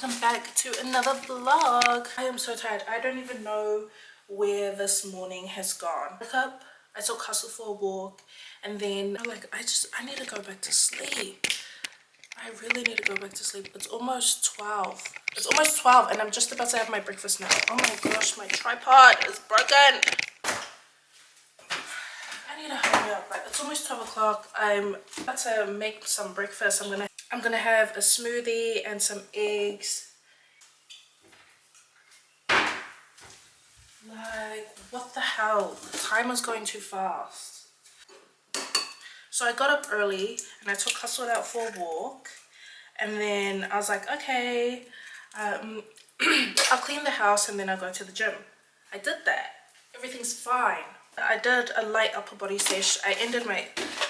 welcome back to another vlog. I am so tired. I don't even know where this morning has gone. I woke up, I took Hustle for a walk, and then I'm like, I need to go back to sleep. I really need to go back to sleep. It's almost 12. It's almost 12 and I'm just about to have my breakfast now. Oh my gosh, my tripod is broken. I need to hurry up. Like, it's almost 12 o'clock. I'm about to make some breakfast. I'm gonna have a smoothie and some eggs. Like, what the hell? Time is going too fast. So I got up early and I took Hustle out for a walk. And then I was like, okay, I'll clean the house and then I'll go to the gym. I did that. Everything's fine. I did a light upper body sesh. I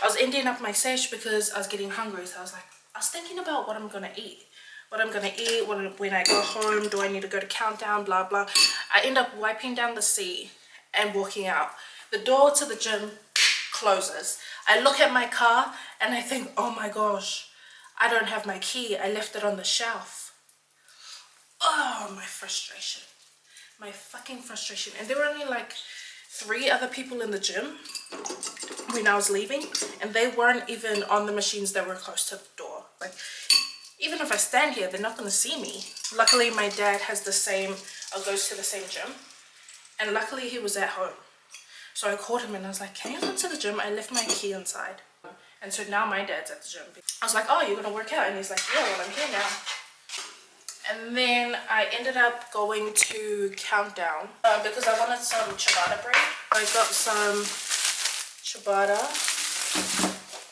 was ending up my sesh because I was getting hungry. So I was thinking about what I'm gonna eat. When I go home, do I need to go to countdown, blah blah. I end up wiping down the seat and walking out. The door to the gym closes. I look at my car and I think, oh my gosh, I don't have my key. I left it on the shelf. Oh, my frustration. My fucking frustration. And there were only like 3 other people in the gym when I was leaving, and they weren't even on the machines that were close to the door. Like, even if I stand here, they're not going to see me. Luckily, my dad has goes to the same gym, and luckily he was at home. So I called him and I was like, can you come to the gym? I left my key inside. And so now my dad's at the gym. I was like, oh, you're going to work out? And he's like, yeah, well, I'm here now. And then I ended up going to Countdown because I wanted some ciabatta bread. I got some ciabatta.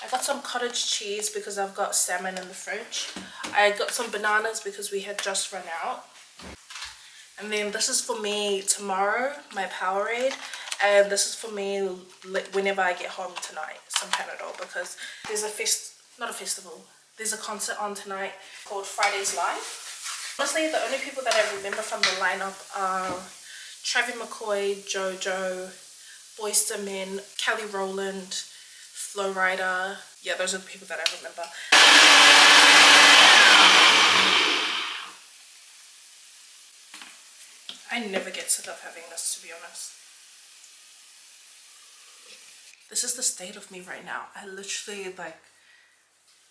I got some cottage cheese because I've got salmon in the fridge. I got some bananas because we had just run out. And then this is for me tomorrow, my Powerade. And this is for me whenever I get home tonight, some Panadol, because there's there's a concert on tonight called Friday's Live. Honestly, the only people that I remember from the lineup are Travis McCoy, JoJo, BOYZ2MEN, Kelly Rowland, Rida. Yeah, those are the people that I remember. I never get sick of having this, to be honest. This is the state of me right now. I literally,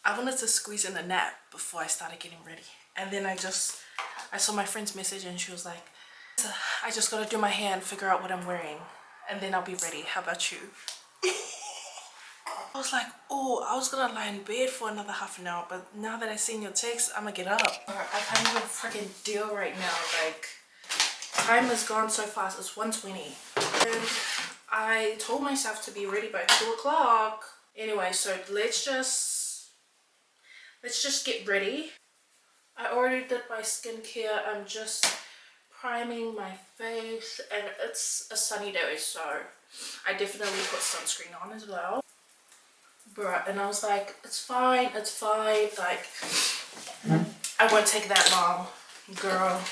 I wanted to squeeze in a nap before I started getting ready. And then I saw my friend's message and she was like, I just gotta do my hair and figure out what I'm wearing. And then I'll be ready. How about you? I was like, oh, I was gonna lie in bed for another half an hour. But now that I seen your text, I'm gonna get up. I can't even freaking deal right now. Like, time has gone so fast. It's 1:20. And I told myself to be ready by 2 o'clock. Anyway, so let's just get ready. I already did my skincare. I'm just priming my face, and it's a sunny day, so I definitely put sunscreen on as well. Bruh, and I was like, it's fine, like, I won't take that long, girl.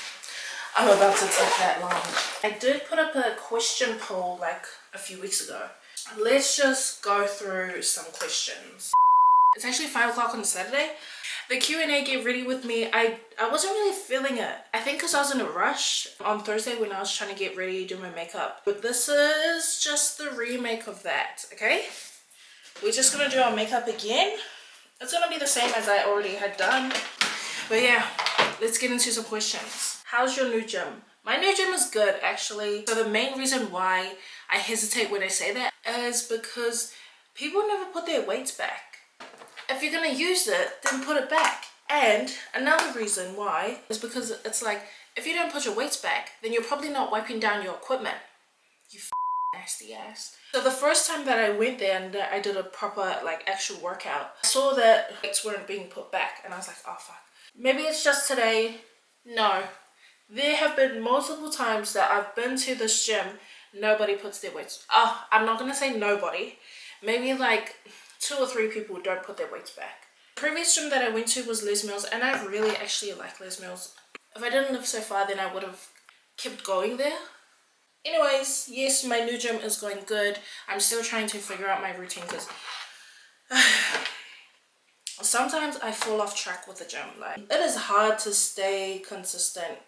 I'm about to take that long. I did put up a question poll like a few weeks ago. Let's just go through some questions. It's actually 5 o'clock on Saturday. The Q&A get ready with me. I wasn't really feeling it. I think because I was in a rush on Thursday when I was trying to get ready, do my makeup. But this is just the remake of that, okay? We're just gonna do our makeup again. It's gonna be the same as I already had done. But yeah, let's get into some questions. How's your new gym? My new gym is good, actually. So the main reason why I hesitate when I say that is because people never put their weights back. If you're gonna use it, then put it back. And another reason why is because it's like, if you don't put your weights back, then you're probably not wiping down your equipment. You nasty ass. So the first time that I went there and I did a proper, like, actual workout, I saw that weights weren't being put back, and I was like, oh fuck. Maybe it's just today. No. There have been multiple times that I've been to this gym, nobody puts their weights. Oh, I'm not gonna say nobody. Maybe like 2 or 3 people don't put their weights back. The previous gym that I went to was Les Mills, and I really actually like Les Mills. If I didn't live so far, then I would have kept going there. Anyways, yes, my new gym is going good. I'm still trying to figure out my routine because sometimes I fall off track with the gym. Like, it is hard to stay consistent.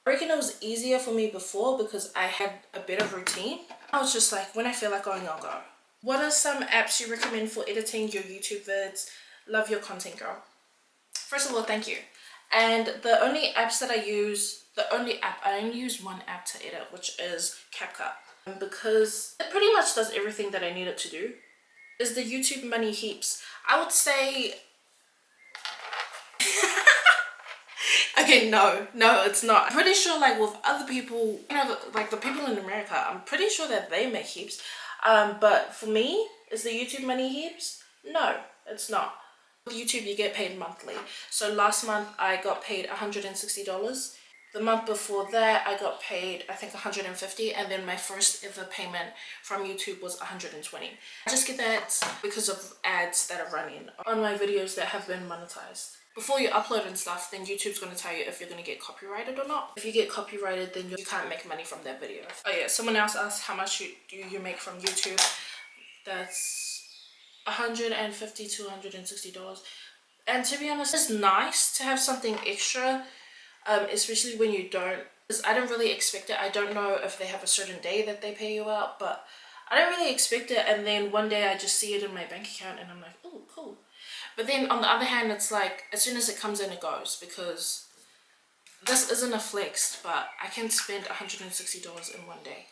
I reckon it was easier for me before because I had a better routine. I was just like, when I feel like going, I'll go. What are some apps you recommend for editing your YouTube vids? Love your content, girl. First of all, thank you. And the only apps that I use, I only use one app to edit, which is CapCut. Because it pretty much does everything that I need it to do. Is the YouTube money heaps? I would say... Okay, no, it's not. I'm pretty sure like with other people, you know, like the people in America, I'm pretty sure that they make heaps. But for me, is the YouTube money heaps? No, it's not. With YouTube, you get paid monthly. So last month I got paid $160. The month before that I got paid, I think, $150, and then my first ever payment from YouTube was $120. I just get that because of ads that are running on my videos that have been monetized. Before you upload and stuff, then YouTube's going to tell you if you're going to get copyrighted or not. If you get copyrighted, then you can't make money from that video. Oh yeah, someone else asked how much do you make from YouTube. That's $150 to $160. And to be honest, it's nice to have something extra, especially when you don't. Because I don't really expect it. I don't know if they have a certain day that they pay you out, but I don't really expect it. And then one day I just see it in my bank account and I'm like, oh, cool. But then on the other hand, it's like as soon as it comes in, it goes, because this isn't a flex, but I can spend $160 in one day.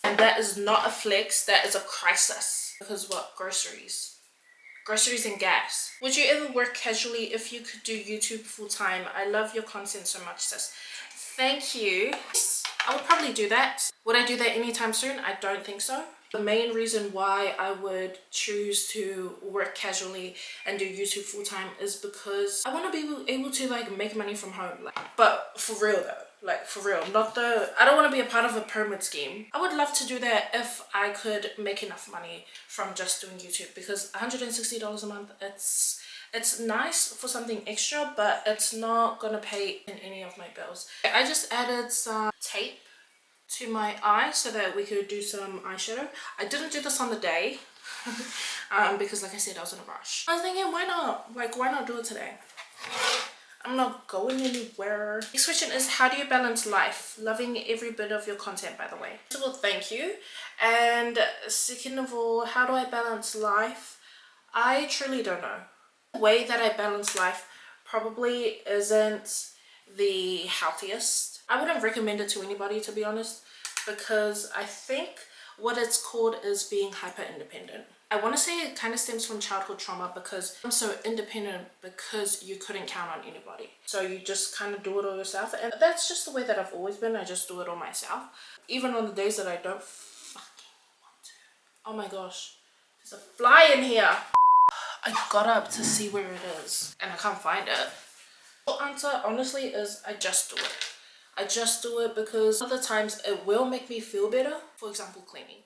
And that is not a flex, that is a crisis. Because what? Groceries and gas. Would you ever work casually if you could do YouTube full time? I love your content so much, sis. Thank you. Yes, I would probably do that. Would I do that anytime soon? I don't think so. The main reason why I would choose to work casually and do YouTube full time is because I want to be able to like make money from home. Like, but for real though, like for real, I don't want to be a part of a pyramid scheme. I would love to do that if I could make enough money from just doing YouTube, because $160 a month, it's nice for something extra, but it's not gonna pay in any of my bills. I just added some tape to my eye so that we could do some eyeshadow. I didn't do this on the day because like I said, I was in a rush. I was thinking, why not do it today? I'm not going anywhere. Next question is, how do you balance life? Loving every bit of your content, by the way. First of all, thank you. And second of all, how do I balance life? I truly don't know. The way that I balance life probably isn't the healthiest. I wouldn't recommend it to anybody, to be honest, because I think what it's called is being hyper independent. I want to say it kind of stems from childhood trauma, because I'm so independent because you couldn't count on anybody. So you just kind of do it all yourself, and that's just the way that I've always been. I just do it all myself. Even on the days that I don't fucking want to. Oh my gosh, there's a fly in here. I got up to see where it is and I can't find it. The answer honestly is I just do it. I just do it because other times it will make me feel better. For example, cleaning.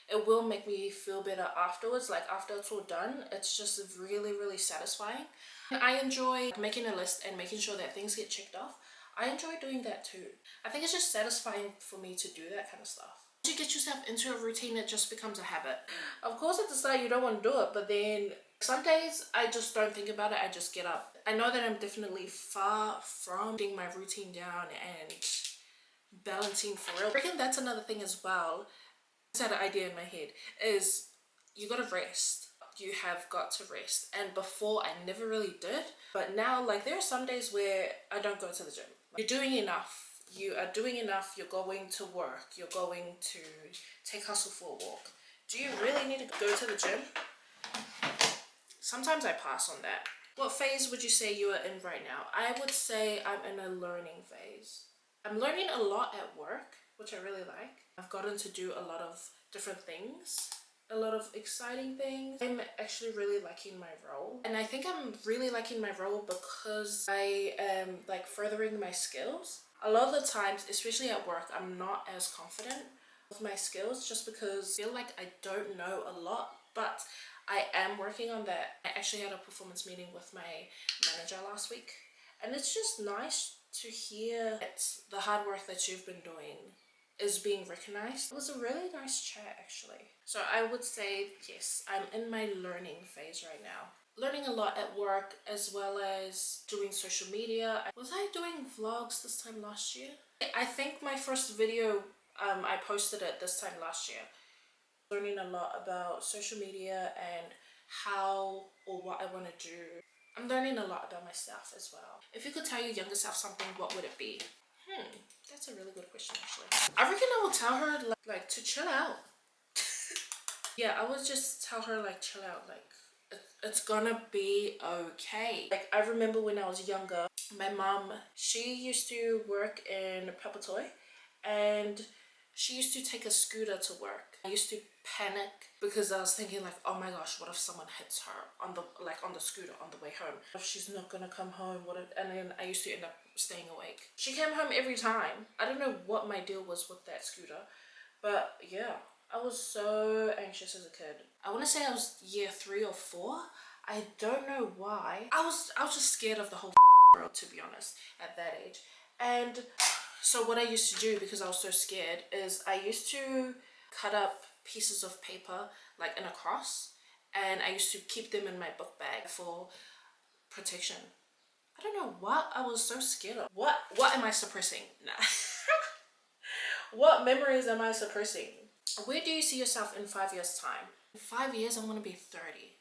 It will make me feel better afterwards. Like after it's all done, it's just really, really satisfying. And I enjoy making a list and making sure that things get checked off. I enjoy doing that too. I think it's just satisfying for me to do that kind of stuff. Once you get yourself into a routine, it just becomes a habit. Of course at the start you don't want to do it, but then some days I just don't think about it, I just get up. I know that I'm definitely far from getting my routine down and balancing for real. I reckon that's another thing as well. I had an idea in my head is you gotta rest. You have got to rest. And before I never really did, but now like there are some days where I don't go to the gym. You're doing enough. You are doing enough. You're going to work. You're going to take hustle for a walk. Do you really need to go to the gym? Sometimes I pass on that. What phase would you say you are in right now? I would say I'm in a learning phase. I'm learning a lot at work, which I really like. I've gotten to do a lot of different things, a lot of exciting things. I'm actually really liking my role. And I think I'm really liking my role because I am like furthering my skills. A lot of the times, especially at work, I'm not as confident with my skills just because I feel like I don't know a lot, but I am working on that. I actually had a performance meeting with my manager last week, and it's just nice to hear that the hard work that you've been doing is being recognized. It was a really nice chat actually. So I would say yes, I'm in my learning phase right now. Learning a lot at work as well as doing social media. Was I doing vlogs this time last year? I think my first video, I posted it this time last year. Learning a lot about social media and how or what I want to do. I'm learning a lot about myself as well. If you could tell your younger self something, what would it be? That's a really good question actually. I reckon I will tell her like to chill out. Yeah, I would just tell her like chill out, like it's gonna be okay. Like I remember when I was younger, my mom, she used to work in Papatoy and she used to take a scooter to work. I used to panic because I was thinking like, oh my gosh, what if someone hits her on the scooter on the way home? If she's not gonna come home, and then I used to end up staying awake. She came home every time. I don't know what my deal was with that scooter, but yeah, I was so anxious as a kid. I want to say I was year 3 or 4. I don't know why. I was just scared of the whole world, to be honest, at that age. And so what I used to do, because I was so scared, is I used to cut up pieces of paper like in a cross, and I used to keep them in my book bag for protection. I don't know what I was so scared of. What am I suppressing? Nah. What memories am I suppressing? Where do you see yourself in 5 years time? In 5 years I'm gonna be 30.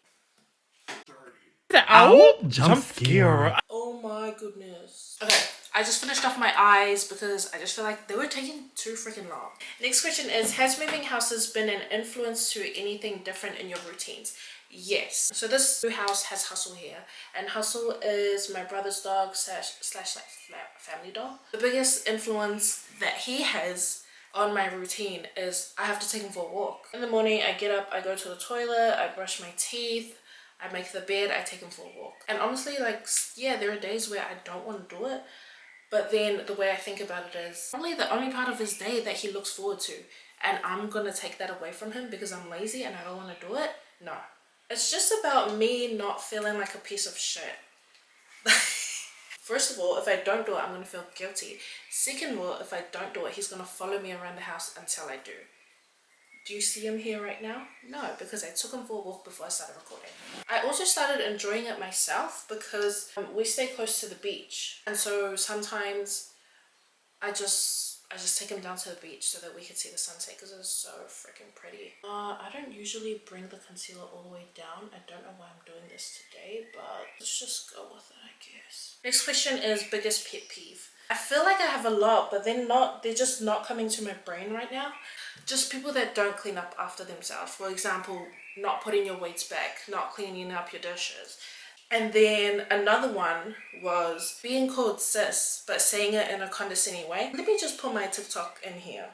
Ow! Jump scare. Oh my goodness. Okay, I just finished off my eyes because I just feel like they were taking too freaking long. Next question is, has moving houses been an influence to anything different in your routines? Yes. So this new house has Hustle here, and Hustle is my brother's dog slash like family dog. The biggest influence that he has on my routine is I have to take him for a walk. In the morning I get up, I go to the toilet, I brush my teeth, I make the bed, I take him for a walk. And honestly, like, yeah, there are days where I don't want to do it, but then the way I think about it is probably the only part of his day that he looks forward to, and I'm gonna take that away from him because I'm lazy and I don't want to do it. No, it's just about me not feeling like a piece of shit. First of all, if I don't do it, I'm gonna feel guilty. Second of all, if I don't do it, he's gonna follow me around the house until I do. Do you see him here right now? No, because I took him for a walk before I started recording. I also started enjoying it myself because we stay close to the beach, and so sometimes I just take him down to the beach so that we could see the sunset because it's so freaking pretty. I don't usually bring the concealer all the way down. I don't know why I'm doing this today, but let's just go with it, I guess. Next question is biggest pet peeve. I feel like I have a lot, but they're just not coming to my brain right now. Just people that don't clean up after themselves. For example, not putting your weights back, not cleaning up your dishes. And then another one was being called sis, but saying it in a condescending way. Let me just put my TikTok in here.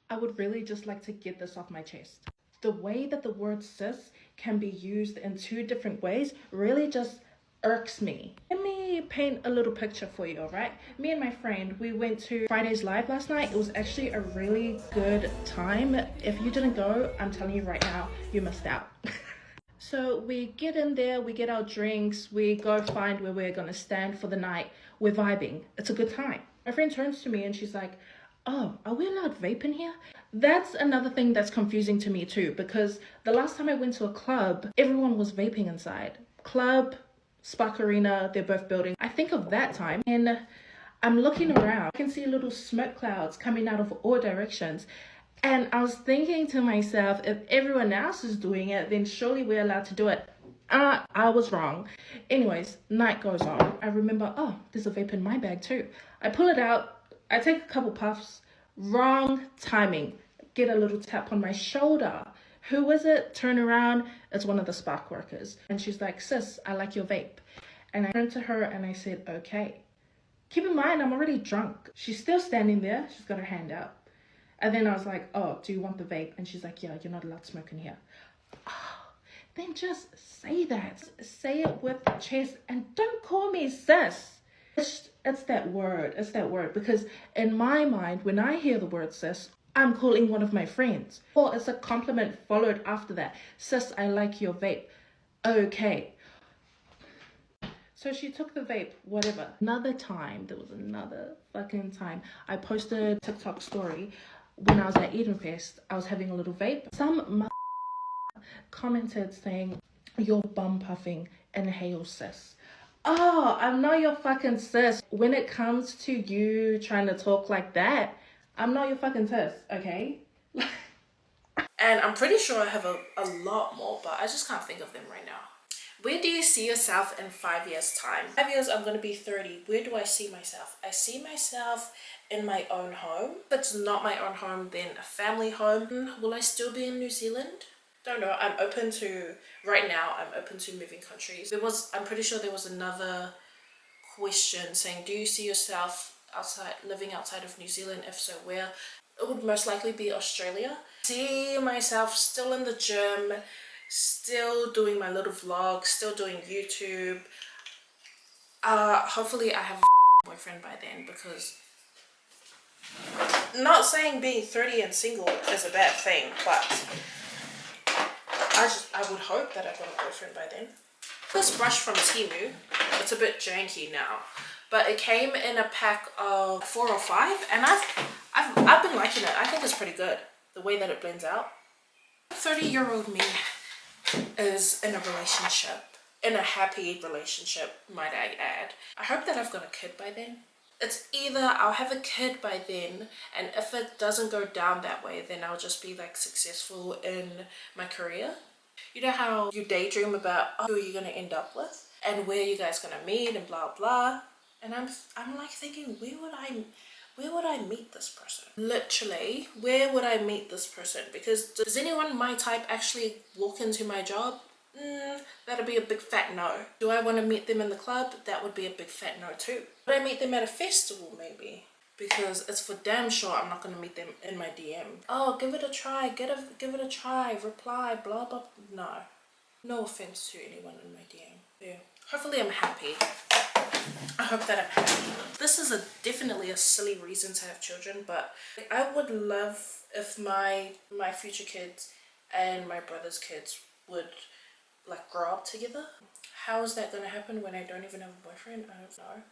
I would really just like to get this off my chest. The way that the word sis can be used in 2 different ways really just irks me. Let me paint a little picture for you, alright? Me and my friend, we went to Friday's Live last night. It was actually a really good time. If you didn't go, I'm telling you right now, you missed out. So we get in there, we get our drinks, we go find where we're gonna stand for the night. We're vibing. It's a good time. My friend turns to me and she's like, oh, are we allowed vape in here? That's another thing that's confusing to me too, because the last time I went to a club, everyone was vaping inside. Club, Spark Arena, they're both building. I think of that time and I'm looking around. I can see little smoke clouds coming out of all directions. And I was thinking to myself, if everyone else is doing it, then surely we're allowed to do it. I was wrong. Anyways, night goes on. I remember, oh, there's a vape in my bag too. I pull it out. I take a couple puffs. Wrong timing. Get a little tap on my shoulder. Who is it? Turn around. It's one of the Spark workers. And she's like, sis, I like your vape. And I turned to her and I said, okay. Keep in mind, I'm already drunk. She's still standing there. She's got her hand out. And then I was like, oh, do you want the vape? And she's like, yeah, you're not allowed to smoke in here. Oh, then just say that. Say it with chest and don't call me sis. It's that word. It's that word. Because in my mind, when I hear the word sis, I'm calling one of my friends. Or it's a compliment followed after that. Sis, I like your vape. Okay. So she took the vape, whatever. Another time, there was another fucking time, I posted a TikTok story when I was at Eden Fest, I was having a little vape. Some commented saying, "You're bum puffing, inhale sis." Oh, I'm not your fucking sis. When it comes to you trying to talk like that, I'm not your fucking sis, okay? And I'm pretty sure I have a lot more, but I just can't think of them right now. Where do you see yourself in 5 years' time? 5 years, I'm going to be 30. Where do I see myself? I see myself in my own home. If it's not my own home, then a family home. Will I still be in New Zealand? Don't know. I'm open to, right now, I'm open to moving countries. I'm pretty sure there was another question saying, do you see yourself living outside of New Zealand? If so, where? It would most likely be Australia. See myself still in the gym, still doing my little vlogs, still doing YouTube. Hopefully I have a boyfriend by then, because not saying being 30 and single is a bad thing, but I would hope that I've got a boyfriend by then. This brush from Temu, it's a bit janky now, but it came in a pack of 4 or 5, and I've been liking it. I think it's pretty good, the way that it blends out. 30-year-old me is in a relationship, in a happy relationship, might I add. I hope that I've got a kid by then. It's either I'll have a kid by then, and if it doesn't go down that way, then I'll just be like successful in my career. You know how you daydream about who you're gonna end up with and where you guys gonna meet and blah blah, and I'm like thinking, where would I meet this person? Literally, where would I meet this person? Because does anyone my type actually walk into my job? That'd be a big fat no. Do I want to meet them in the club? That would be a big fat no too. Would I meet them at a festival maybe? Because it's for damn sure I'm not going to meet them in my DM. Oh, give it a try, give it a try, reply, blah blah. No offense to anyone in my DM. Yeah. Hopefully I'm happy. I hope that I'm happy. This is definitely a silly reason to have children, but I would love if my future kids and my brother's kids would like grow up together. How is that going to happen when I don't even have a boyfriend? I don't know.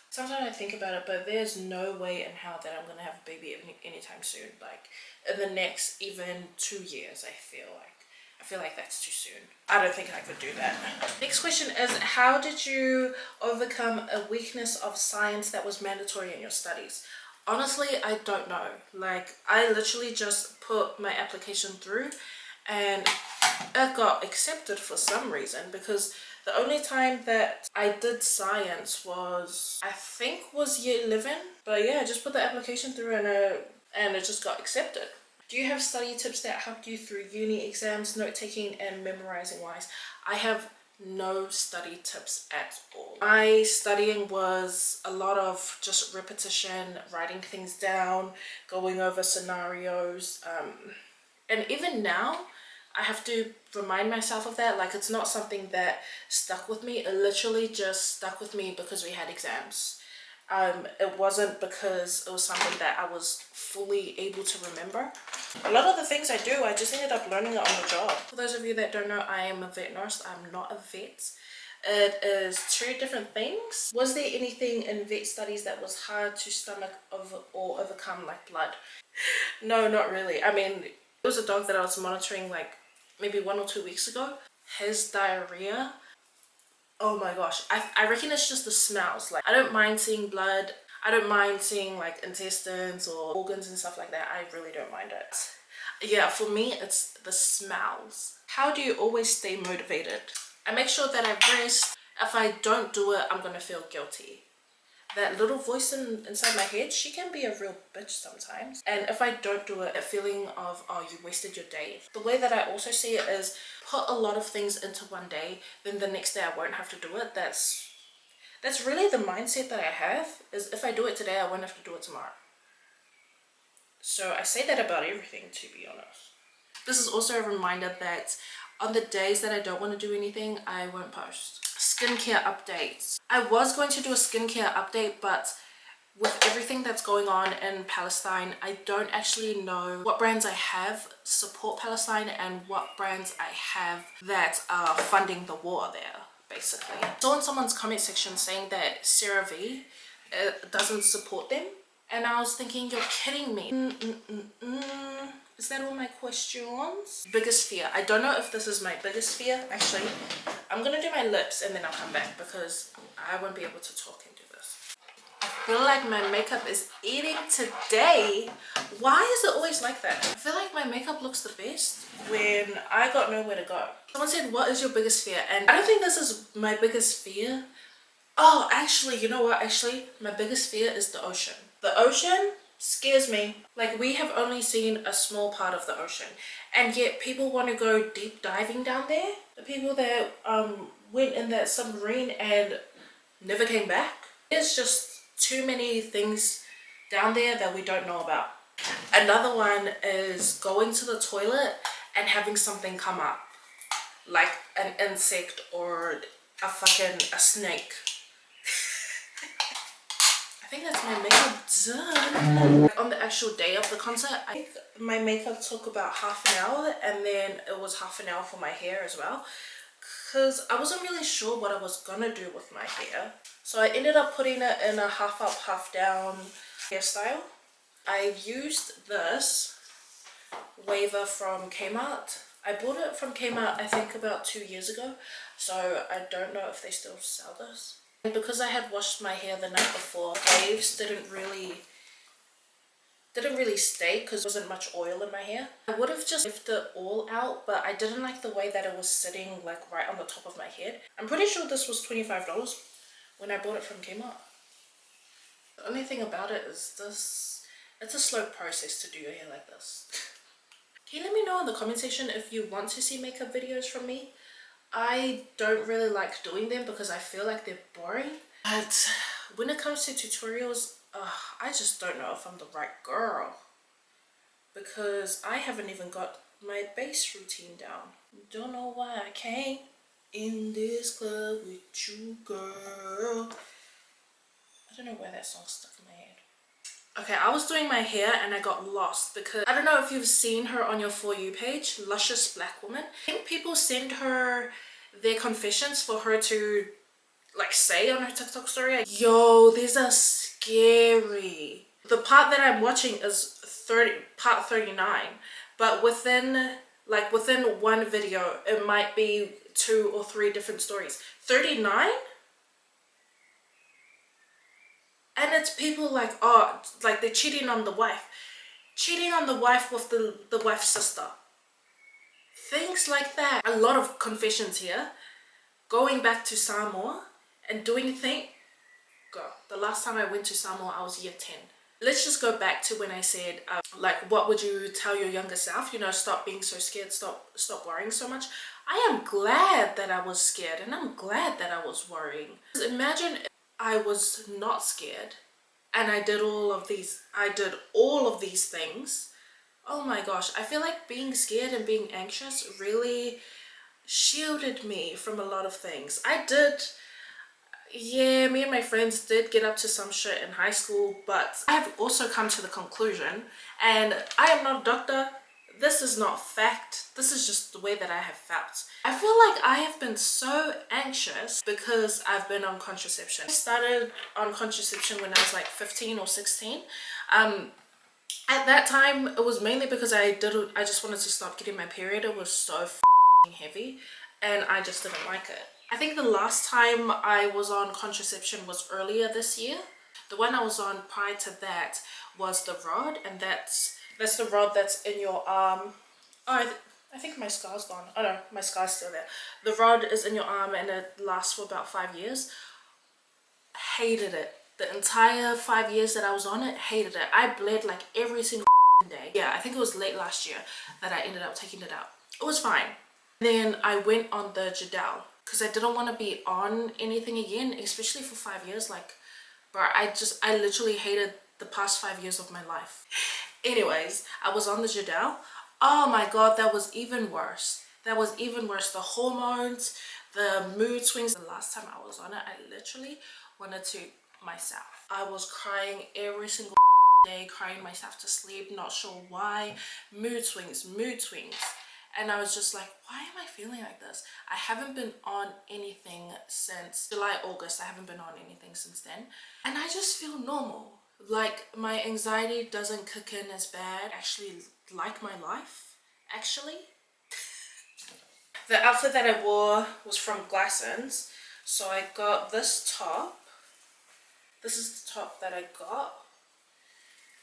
Sometimes I think about it, but there's no way in hell that I'm going to have a baby anytime soon. Like in the next even 2 years, I feel like that's too soon. I don't think I could do that. Next question is, how did you overcome a weakness of science that was mandatory in your studies? Honestly, I don't know. Like, I literally just put my application through and it got accepted for some reason, because the only time that I did science was, I think was year 11. But yeah, I just put the application through and it just got accepted. Do you have study tips that helped you through uni exams, note-taking and memorizing wise? I have no study tips at all. My studying was a lot of just repetition, writing things down, going over scenarios, and even now I have to remind myself of that. Like, it's not something that stuck with me. It literally just stuck with me because we had exams. It wasn't because it was something that I was fully able to remember. A lot of the things I do, I just ended up learning it on the job. For those of you that don't know, I am a vet nurse. I'm not a vet. It is 2 different things. Was there anything in vet studies that was hard to stomach or overcome, like blood? No, not really. I mean, there was a dog that I was monitoring like maybe 1 or 2 weeks ago. His diarrhea, oh my gosh, I reckon it's just the smells. Like, I don't mind seeing blood. I don't mind seeing like intestines or organs and stuff like that. I really don't mind it. Yeah, for me, it's the smells. How do you always stay motivated? I make sure that I rest. If I don't do it, I'm gonna feel guilty. That little voice inside my head, she can be a real bitch sometimes. And if I don't do it, a feeling of, oh, you wasted your day. The way that I also see it is, put a lot of things into one day, then the next day I won't have to do it. That's really the mindset that I have, is if I do it today, I won't have to do it tomorrow. So I say that about everything, to be honest. This is also a reminder that on the days that I don't want to do anything, I won't post. Skincare updates. I was going to do a skincare update, but with everything that's going on in Palestine, I don't actually know what brands I have support Palestine and what brands I have that are funding the war there, basically. I saw in someone's comment section saying that CeraVe doesn't support them, And I was thinking, you're kidding me. Is that all my questions? Biggest fear. I don't know if this is my biggest fear. Actually, I'm gonna do my lips and then I'll come back because I won't be able to talk and do this. I feel like my makeup is eating today. Why is it always like that? I feel like my makeup looks the best when I got nowhere to go. Someone said, what is your biggest fear? And I don't think this is my biggest fear. Oh, actually, you know what? Actually, my biggest fear is the ocean. The ocean scares me. Like, we have only seen a small part of the ocean, and yet people want to go deep diving down there. The people that went in that submarine and never came back. There's just too many things down there that we don't know about. Another one is going to the toilet and having something come up, like an insect or a snake. I think that's my makeup done. On the actual day of the concert, I think my makeup took about half an hour, and then it was half an hour for my hair as well, because I wasn't really sure what I was gonna do with my hair. So I ended up putting it in a half up, half down hairstyle. I used this waver from Kmart. I bought it from Kmart I think about 2 years ago, so I don't know if they still sell this. And because I had washed my hair the night before, waves didn't really stay because there wasn't much oil in my hair. I would have just left it all out, but I didn't like the way that it was sitting like right on the top of my head. I'm pretty sure this was $25 when I bought it from Kmart. The only thing about it is this, it's a slow process to do your hair like this. Can you let me know in the comment section if you want to see makeup videos from me? I don't really like doing them because I feel like they're boring. But when it comes to tutorials, I just don't know if I'm the right girl. Because I haven't even got my base routine down. Don't know why I came in this club with you, girl. I don't know why that song's stuck in my head. Okay, I was doing my hair and I got lost because I don't know if you've seen her on your For You page, Luscious Black Woman. I think people send her their confessions for her to like say on her TikTok story. Yo, these are scary. The part that I'm watching is part 39, but within one video it might be 2 or 3 different stories. 39? And it's people like, oh, like they're cheating on the wife with the wife's sister, things like that. A lot of confessions here, going back to Samoa and doing things. Girl, the last time I went to Samoa I was year 10. Let's just go back to when I said like, what would you tell your younger self? You know, stop being so scared, stop worrying so much. I am glad that I was scared, and I'm glad that I was worrying. Imagine if I was not scared and I did all of these things. Oh my gosh, I feel like being scared and being anxious really shielded me from a lot of things. Me and my friends did get up to some shit in high school, but I have also come to the conclusion, and I am not a doctor, this is not fact, this is just the way that I have felt. I feel like I have been so anxious because I've been on contraception. I started on contraception when I was like 15 or 16. At that time, it was mainly because I just wanted to stop getting my period. It was so heavy and I just didn't like it. I think the last time I was on contraception was earlier this year. The one I was on prior to that was the rod, and that's the rod that's in your arm. Oh, I think my scar's gone. Oh no, my scar's still there. The rod is in your arm and it lasts for about 5 years. Hated it. The entire 5 years that I was on it, hated it. I bled like every single day. Yeah, I think it was late last year that I ended up taking it out. It was fine. Then I went on the Jadal because I didn't want to be on anything again, especially for 5 years. Like, bro, I literally hated the past 5 years of my life. Anyways, I was on the Jadal. Oh my god, that was even worse. That was even worse. The hormones, the mood swings. The last time I was on it, I literally wanted to myself. I was crying every single day, crying myself to sleep, not sure why. Mood swings. And I was just like, why am I feeling like this? I haven't been on anything since July, August. I haven't been on anything since then. And I just feel normal. Like, my anxiety doesn't kick in as bad. I actually like my life, actually. The outfit that I wore was from Glassons. So I got this top. This is the top that I got.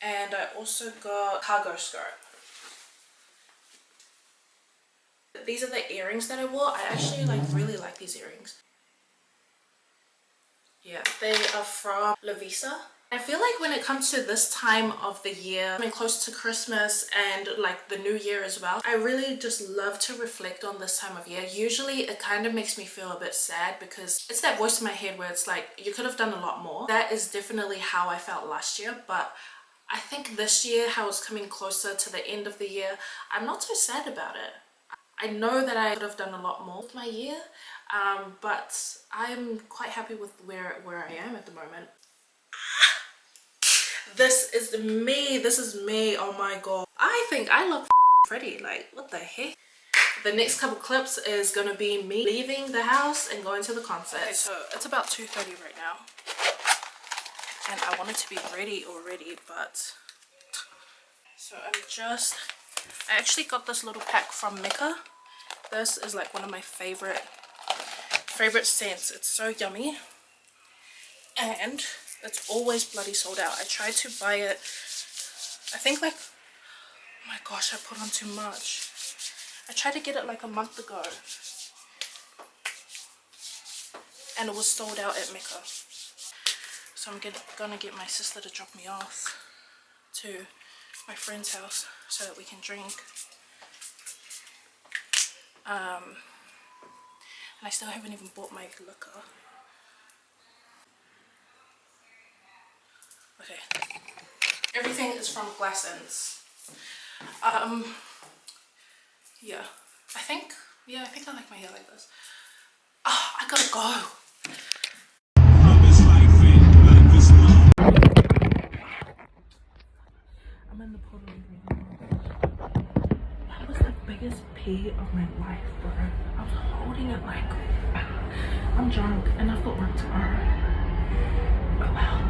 And I also got cargo skirt. These are the earrings that I wore. I actually really like these earrings. Yeah, they are from Lovisa. I feel like when it comes to this time of the year, I mean close to Christmas and like the new year as well, I really just love to reflect on this time of year. Usually it kind of makes me feel a bit sad because it's that voice in my head where it's like, you could have done a lot more. That is definitely how I felt last year, but I think this year, how it's coming closer to the end of the year, I'm not so sad about it. I know that I could have done a lot more with my year, but I'm quite happy with where I am at the moment. This is me. This is me. Oh my god. I think I look pretty. Like, what the heck? The next couple clips is gonna be me leaving the house and going to the concert. Okay, so it's about 2:30 right now. And I wanted to be ready already, but... So I actually got this little pack from Mecca. This is like one of my favorite scents. It's so yummy. And it's always bloody sold out. I tried to buy it, I think like, oh my gosh, I put on too much. I tried to get it like a month ago. And it was sold out at Mecca. So I'm gonna get my sister to drop me off to my friend's house so that we can drink. And I still haven't even bought my liquor. Okay. Everything is from Glassons. Yeah. I think I like my hair like this. Oh, I gotta go. I'm in the puddle right now. That was the biggest pee of my life, bro. I was holding it like, I'm drunk and I've got work tomorrow. Oh wow.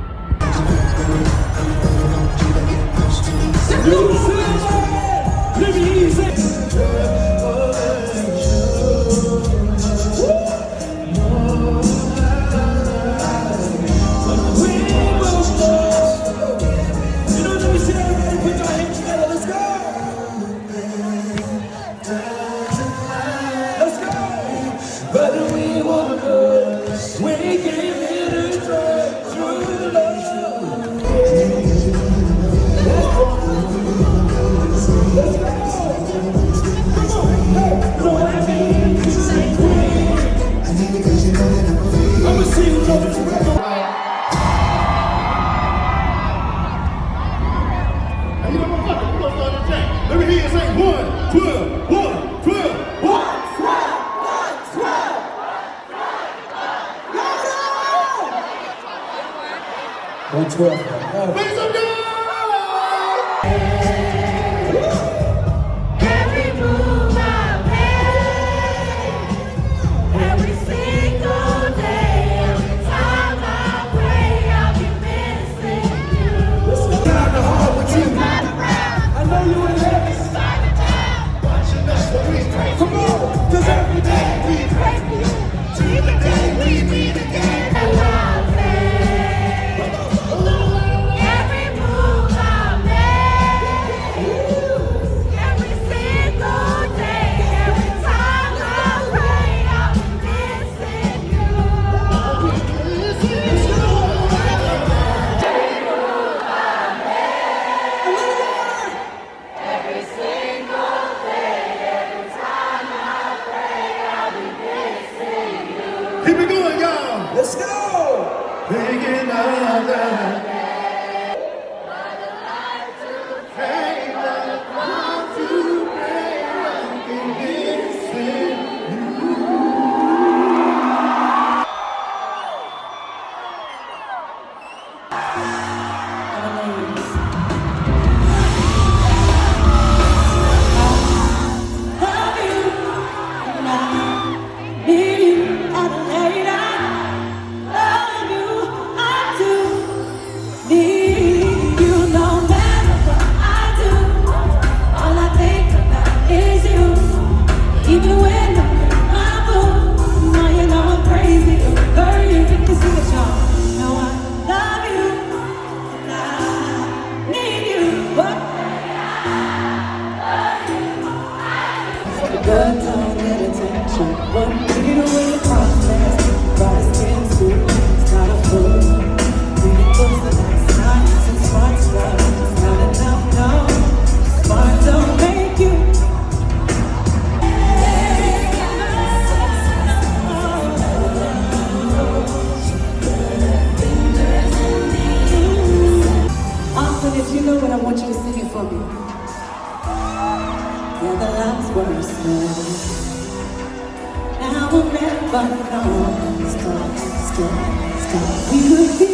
We could be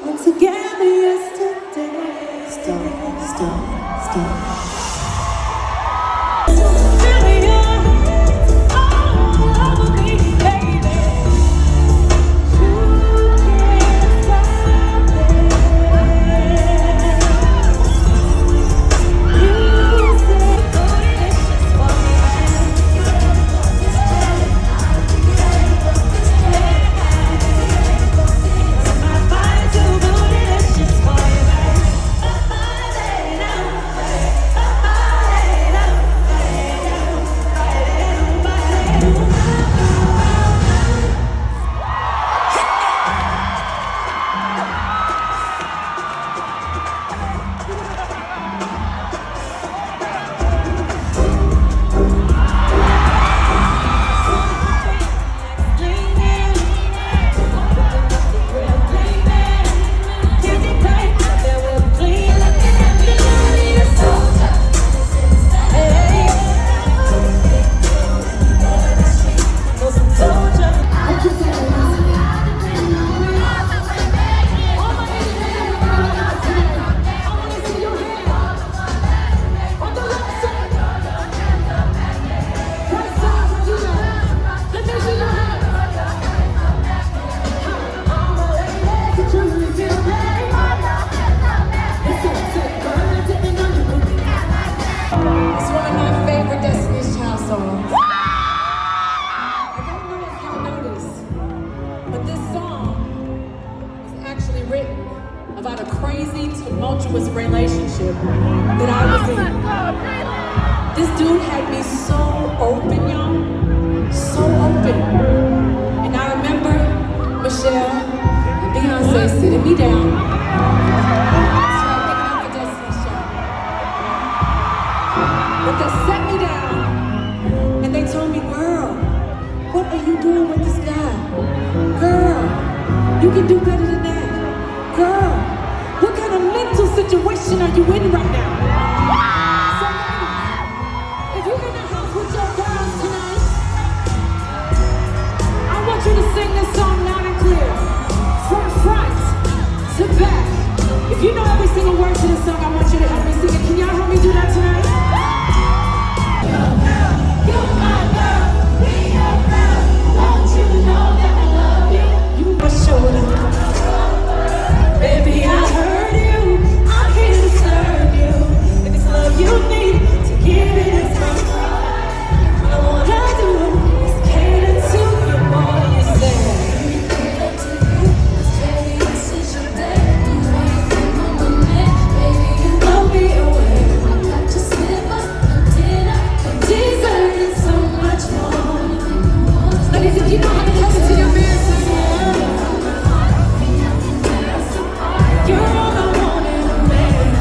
all together yesterday. Stop. Feeling you all over me, baby. You can't stop it. You say delicious for me. My body too delicious for you, baby. It's one of my favorite Destiny's Child songs. I don't know if y'all know this, but this song was actually written about a crazy, tumultuous relationship that I was in. This dude had me so open, y'all. So open. And I remember Michelle and Beyonce sitting me down. But they sat me down and they told me, girl, what are you doing with this guy? Girl, you can do better than that. Girl, what kind of mental situation are you in right now? So ladies, if you're in the house with your girls tonight, I want you to sing this song loud and clear. From front to back. If you know every single word to this song, I want you to help me sing it. Can y'all help me do that tonight? Baby, I heard you. I'm here to serve you. If it's love you need to give it, it's my all I wanna do is cater to you, boy. You say, baby, this is your day. You ain't been on my neck, baby. You blow me away. I got to slip up for dinner, for dessert, and so much more. Ladies, if you know how to catch it to your man, you're all I want in a man.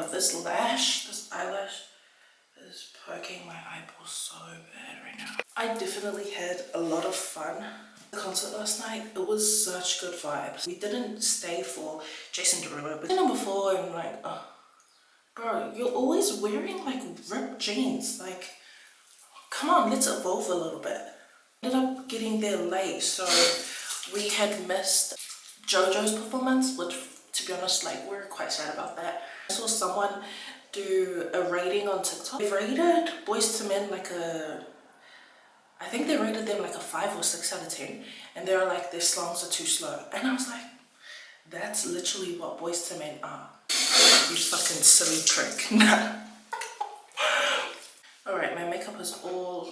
but this eyelash is poking my eyeballs so bad right now. I definitely had a lot of fun at the concert last night. It was such good vibes. We didn't stay for Jason Derulo, but number 4, I'm like, oh, bro, you're always wearing like ripped jeans. Like, come on, let's evolve a little bit. Ended up getting there late, so we had missed JoJo's performance, which, to be honest, like, we're quite sad about that. I saw someone do a rating on TikTok. They rated BOYZ2MEN like I think they rated them like a 5 or 6 out of 10, and they were like, their songs are too slow. And I was like, that's literally what BOYZ2MEN are. You fucking silly trick. Alright, my makeup is all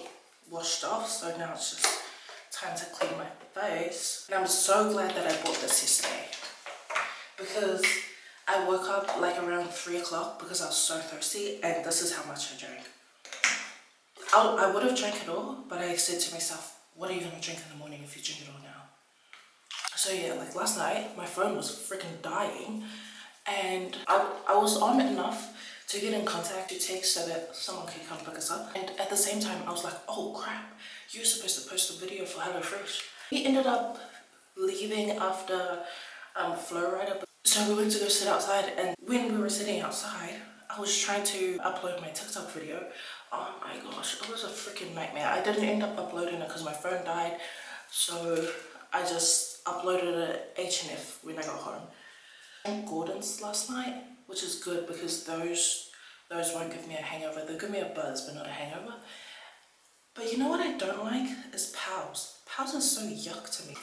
washed off, so now it's just time to clean my face. And I'm so glad that I bought this yesterday, because I woke up like around 3 o'clock because I was so thirsty, and this is how much I drank. I would have drank it all, but I said to myself, what are you going to drink in the morning if you drink it all now? So yeah, like last night, my phone was freaking dying, and I was on it enough to get in contact, to text so that someone can come pick us up. And at the same time, I was like, oh crap, you're supposed to post a video for HelloFresh. We ended up leaving after Flowrider. So we went to go sit outside, and when we were sitting outside, I was trying to upload my TikTok video. Oh my gosh, it was a freaking nightmare. I didn't end up uploading it because my phone died, so I just uploaded it HNF when I got home. I drank Gordon's last night, which is good because those won't give me a hangover. They'll give me a buzz, but not a hangover. But you know what I don't like is Pals. Pals is so yuck to me.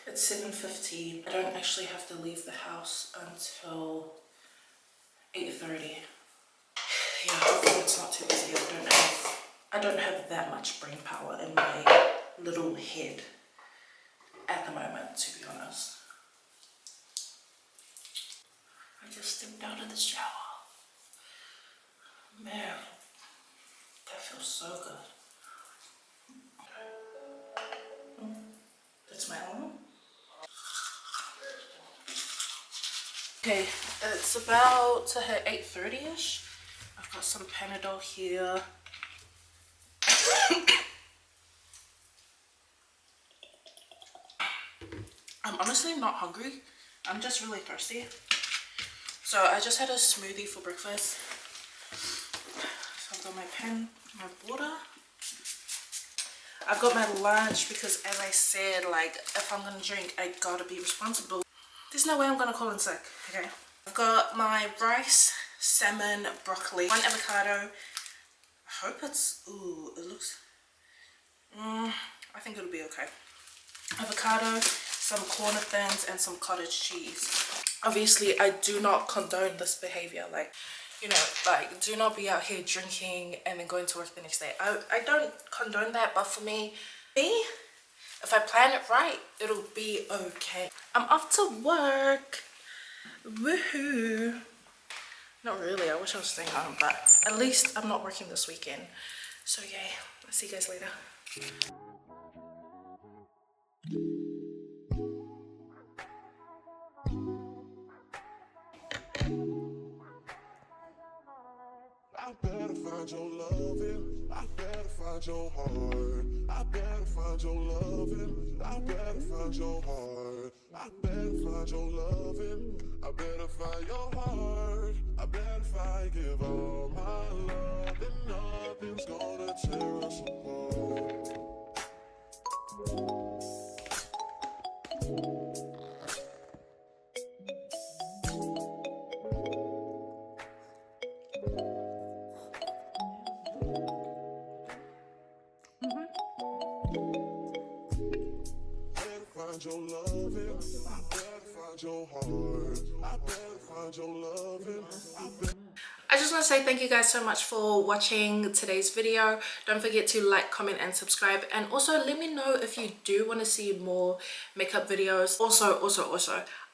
It's 7:15. I don't actually have to leave the house until 8:30. Yeah, hopefully it's not too busy. I don't have that much brain power in my little head at the moment, to be honest. I just stepped out of the shower. Man, that feels so good. That's my alarm. Okay, it's about to hit 8:30ish. I've got some Panadol here. I'm honestly not hungry. I'm just really thirsty. So I just had a smoothie for breakfast. So I've got my pen, my water. I've got my lunch because, as I said, like, if I'm gonna drink, I gotta be responsible. There's no way I'm gonna call in sick, okay? I've got my rice, salmon, broccoli, 1 avocado. I hope it's, ooh, it looks, I think it'll be okay. Avocado, some corn thins, and some cottage cheese. Obviously, I do not condone this behavior. Like, you know, like, do not be out here drinking and then going to work the next day. I don't condone that, but for me, if I plan it right, it'll be okay. I'm off to work. Woohoo. Not really, I wish I was staying home, but at least I'm not working this weekend. So yay, I'll see you guys later. I better find your loving, I better find your heart. I better find your loving, I better find your heart. I better find your loving, I better find your heart. I bet if I give all my love, then nothing's gonna tear us apart. Your loving, I better find your heart. I better find your loving. I just want to say thank you guys so much for watching today's video. Don't forget to like, comment, and subscribe, and also let me know if you do want to see more makeup videos. Also,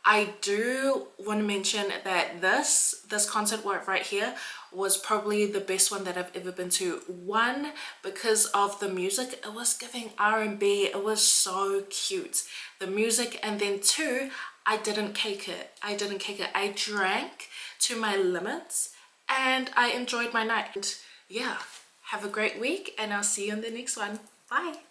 I do want to mention that this concert right here was probably the best one that I've ever been to. One, because of the music. It was giving R&B. It was so cute, the music. And then 2, I didn't cake it. I drank to my limits, and I enjoyed my night. Yeah, have a great week and I'll see you in the next one. Bye.